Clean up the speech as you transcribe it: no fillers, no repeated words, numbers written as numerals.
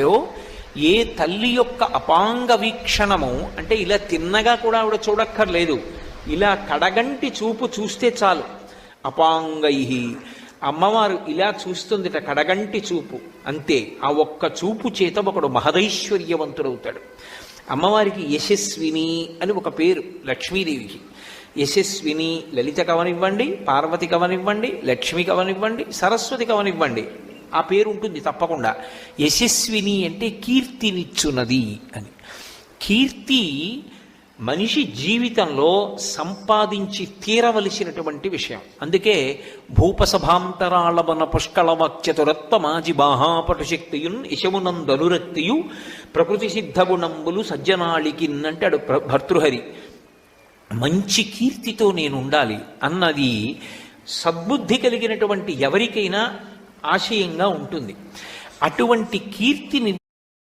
ఏ తల్లి యొక్క అపాంగ వీక్షణము అంటే ఇలా తిన్నగా కూడా ఆవిడ చూడక్కర్లేదు, ఇలా కడగంటి చూపు చూస్తే చాలు. అపాంగై అమ్మవారు ఇలా చూస్తుందిట, కడగంటి చూపు అంతే. ఆ ఒక్క చూపు చేత ఒకడు మహదైశ్వర్యవంతుడవుతాడు. అమ్మవారికి యశస్విని అని ఒక పేరు లక్ష్మీదేవికి. యశస్విని లలిత కవనివ్వండి, పార్వతి కవనివ్వండి, లక్ష్మి కవనివ్వండి, సరస్వతి కవనివ్వండి, ఆ పేరు ఉంటుంది తప్పకుండా. యశస్విని అంటే కీర్తినిచ్చున్నది అని. కీర్తి మనిషి జీవితంలో సంపాదించి తీరవలసినటువంటి విషయం. అందుకే భూపసభాంతరాళవన పుష్కళవాక్యతురత్వమాజి బాహాపటుశక్తియున్ యశమునందనురక్తియు ప్రకృతి సిద్ధగుణంబులు సజ్జనాళికిన్ అంటాడు భర్తృహరి. మంచి కీర్తితో నేను ఉండాలి అన్నది సద్బుద్ధి కలిగినటువంటి ఎవరికైనా ఆశయంగా ఉంటుంది. అటువంటి కీర్తిని